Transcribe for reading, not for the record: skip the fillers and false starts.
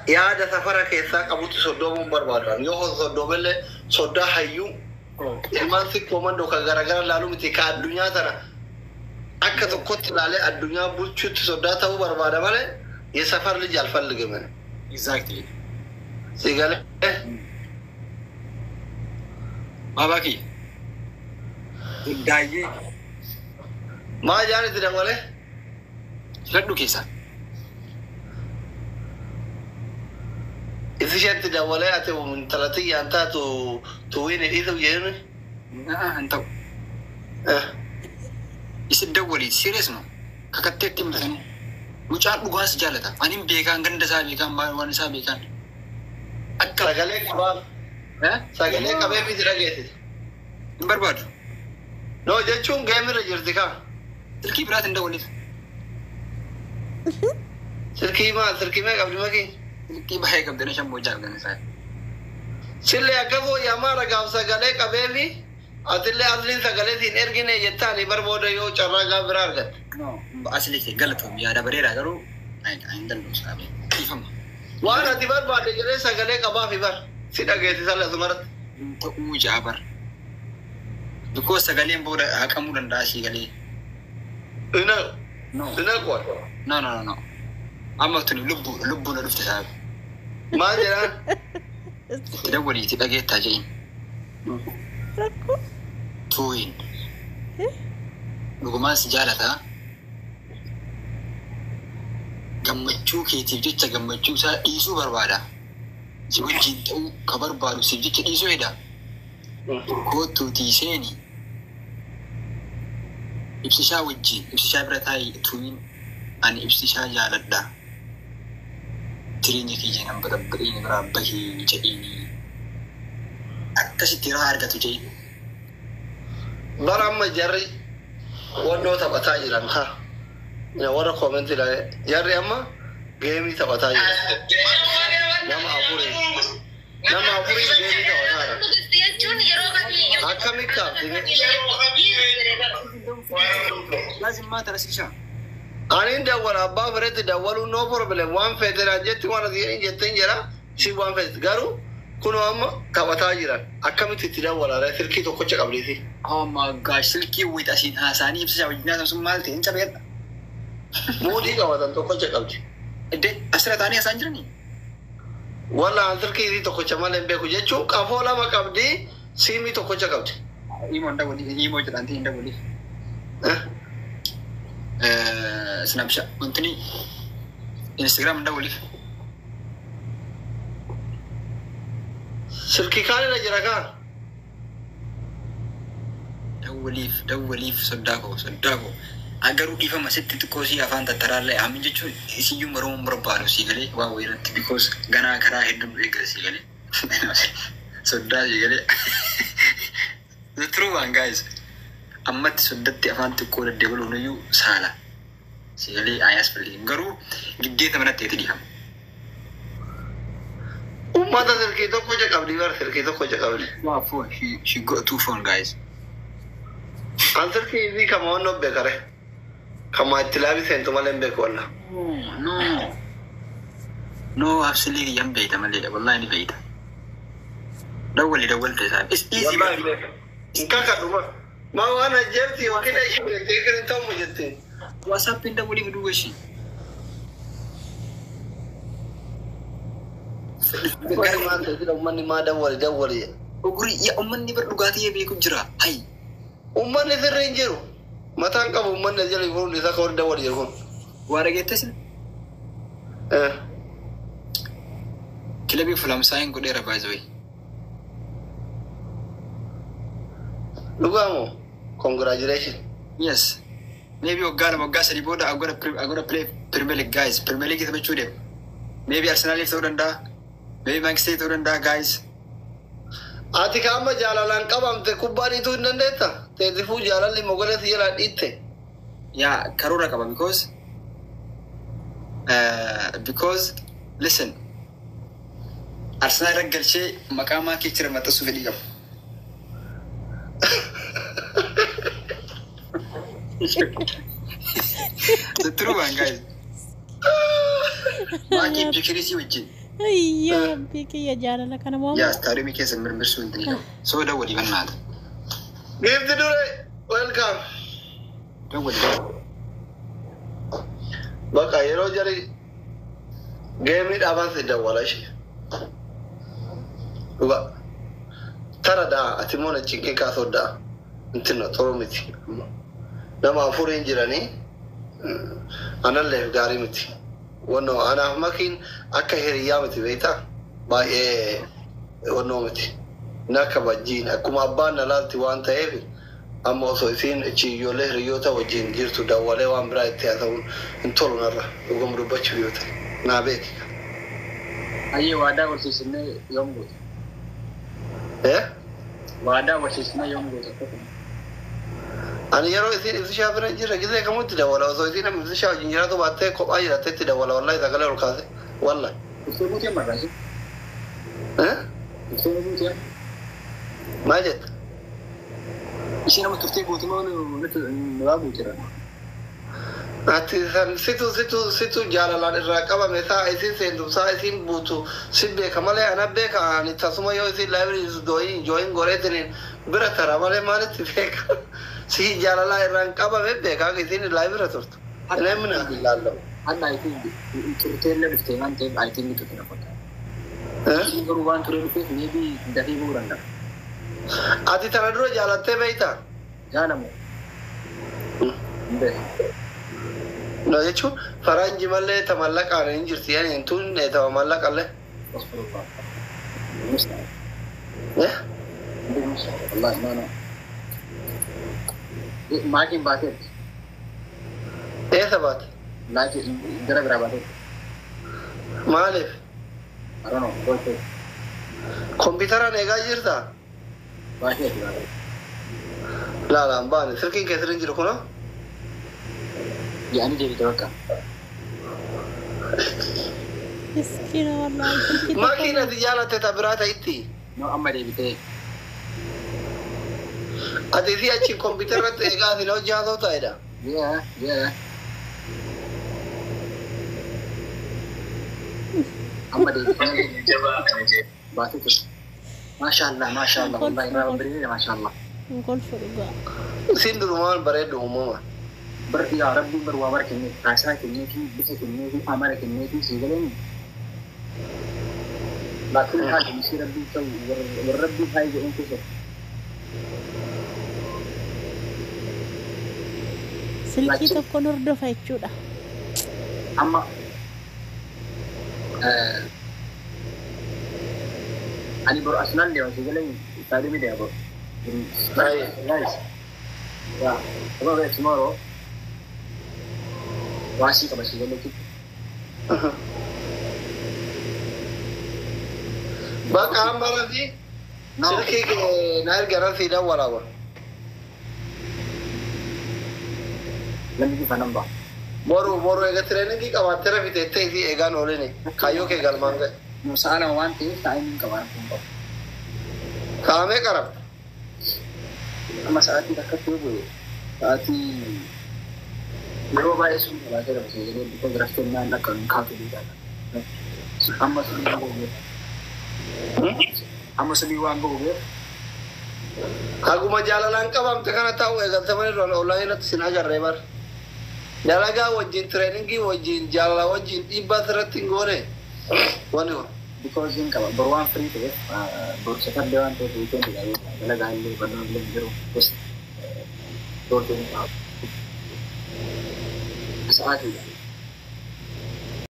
yaada safara keessaa qabutti soddomuun barbaadan yoo soddomelle soddaa hayyuu ilmaan si komando ka garagara laalu miti ka addunyaa tana akka tokkotti ilaalee addunyaa bulchuutti soddaa ta'uu barbaada malee ye safar liji alfallige exactly sigale babaki daye maa jaaniti dawale laddu keessa isishatti dawale ate talati yanta to wini isu yene anta isin dawali serious no kakattetti mutani mucaan dhugaas jaalata anin beekan ganda saa beekan waan isaa beekan akka sagalee qabaa sagalee qabee fi dirageeti hin barbaadu no jechuun geemira jirti ka silkii biraat hin dawaliif silkii mee qabdi makii silkii baay'ee qabdana shammoo jaalatan isaa sillee akkasoo yamaara gaaf sagalee qabee fi atillee asliin sagaleetiin ergine jettaani barbooda yoo carraa gaaf biraa argatte asli galatoom yaada bareedaa garuu hin danda'u saabee ifama waan ati barbaade jedhee sagalee qabaa fi bar si dhageessisa asumarratti ta'uu jaabar because sagaleen booda haqamuu danda'a si galee ina kwa no amma tuni lubbu na dhufte saabe maal jedhaan itti dawwaliiti dhageettaa je'in tuuyin dhugumaan si jaalataa gammachuu keetiif jecha gammachuu isaa dhiisuu barbaada si wajjin ta'uu ka barbaadu siif jecha dhiisuu hedha kootuutii seeni ibsishaa wajjin ibsishaa bira taa'ii tuuyin ani ibsishaa jaaladha jireenya kiyya nan badabbadeeni biraa bahii jedhiini akkasitti irraa argatu jedhin bara amma jarri wannoo taphataa jiran ha warra koomenti la jarri amma geemii taphataa jiran nama afurii geemii taphataa jiran akkamii kaafine lazimmaa tarasishaa anin dawwala abbaa bireetti dawwaluu no problem waan feeteraa jetti waan ati jetteen jedha si waan feetet garuu kunoo amma taphataa jiran akkamitti itti dawwalaare silkii tokkocha qabdiiti oh my gosh silkii wixasiin haasaanii ibsisaa wajjinaa sun maal ta'e hin cabeedha muudii qabatan tokkocha qabdi edde asirra taanii haasaan jiranii wallaan silkii tokkocha malee hin beeku jechuun qafoo lama qabdi siimii tokkocha qabdi imo jedhanti hin dawwaliif snapchat untini instagram dawwaliif silkii kaanirra jira kaan dawwaliif soddaako agaruu dhiifama sitti xiqqoosii afaan tattaraallee amin jechuun isiyyuu maroon barbaadu sii galee waa wayiratti because ganaa karaa hedduu eegale sii galee soddaa sii galee the true one guys ammatti soddatti afaan xiqqoo daddabaluun iyyuu saala sii galee ayyaas balliin garuu giddeeta manatti itti dhiifama ummata silkii tokkocha qabdi bar silkii tokkocha qabdi wow phone she got two phone guys an silkii hizi kama wanno beekare kama itti laabi seentu malee hin beeku walla no absolutely yan beeyta malee wallahi ni beeyta dawwalte isaa it's easy kakadhuma ma waan ajjeerti yookiin ishii beektee kirin ta'u jettiin whatsappin dawwalii miduu ishii ummanni maa dawwali oguri ya ummanni bar dhugaatii beeku jira hay ummanni sirri hin jiru mataan qabu ummanni jala kun isa ka warri dawwali jiru kun waa dhageettesin kilabii fulamsaayin godheera baay'ee dhugaamoo congratulations yes maybe waggaa sadii booda agora play Premier League guys Premier League taphachuu deema maybe Arsenaliif ta'uu danda'a maybe Manchester ta'uu danda'a guys ati kaama jaalalaan qabamte kubbaa dhiituu hin dandeetta teessifuu jaalalli mogoleessi jalaa dhiitte yaa karoora qaba because listen Arsenal irra galchee maqaa maakii jira maxxansuu fedhii qaba the true one guys maakii bikirisii wajjin يا ربي كي يجعل لك أنا ماما يا ستاري ميكي سمر مرسو انتني سو دولي من هذا جيب تدوري ويلكم دولي بقى يرو جري جيمي دابان سيدولا شي بقى ترى دا أتمنى تشيكي كاسو دا انتنا ترومتي لما أفورين جراني أنا اللي داري متي وانو أنا ماكين أكا هريامتي بيتا باي وانو متي ناكا بجين أكما أبانا لالتي وانتا إيبي أما أصوصين تشي يوليه ريوتا وجين جيرتو داوالي وامبراي تياتاون انتولو نرى وقم رباتش بيوتا نابيك أي وادا ورسيسنا يوم قوت إيه؟ وادا ورسيسنا يوم قوت أنا يرو إذن إذا شافنا جرا كذا كم تداولا وصوصين أم إذا شاف جنجرا تو باتة كوب أي رات تداولا والله إذا قالوا الكاسة والله تسمو تيام مرة ها؟ تسمو تيام ما جت إيش أنا متفتي قوت ما نواب وترى أتي سيتو جالا لان الرقابة مثلا إذن سندوم سا إذن بوتو سيد كمالة أنا بيك أنا تسمع يو إذن لايبرري جوين غوريتنين برا مالة مالة تفيك سي جالا لا الرقابة بيك إذن لايبرري صرت أنا من الله أنا أيتين ترتيل له بفتمان تيم أيتين بتوكينا فتا إيش كروان ترى بفيك نبي دهي بوراندا أتي ترى جالا تبيتا جانا مو بس no jechuun faranji malee tamallaqaan hin jirti yani tun tamallaq alle والله ما أنا معك باتت ايه ثبات لكن درب رابطت مالف I don't know what it كمبيوتر نيجا جرتا باتت لا بان سلكين كسرين جركونا يعني جيبي توكا مسكينة والله ما كنا تجارة تتبرات ايتي no أما جيبي تي ادي اشي كمبيوتر نيجا دي لو جادو تايدا yeah أما جيبي باتت ما شاء الله والله ما بريء ما شاء الله نقول فرقا سندرومان بريد هموما ber ya rabbi ber wabar kene rasa kene ki bisa kene ki amara kene ki sigalen lakin hal misi rabbi taw war rabbi hay je unko so silki tokko nordofa jechuudha amma ani bor asnan le sigalen tadi mi de bor nice ya about tomorrow واسي كما سيقول لك بقى عمرا دي سلكي ناير جران في دول ولا لم يجي فنمبا بورو ايغا تريننگ کی قواتر في تيتي في ايغا نولني كايو کے گل مانگے مسالا وانتي تايم كمان کامے کرم اما ساعتي تكتب ساعتي Yo ba eso me va a hacer así, yo le digo gracias a la cato de data. Amma sabi wango go. Kaguma jalalan qabam takana taw egal tamani ron online at sinajar rebar. Jalaga wajin training gi wajin jalala wajin ibasrat ngore. Wani Because in kaba borwan free to bor sekar dewan to weekend ga jalaga ile banam le jero bes. Dorte saat ini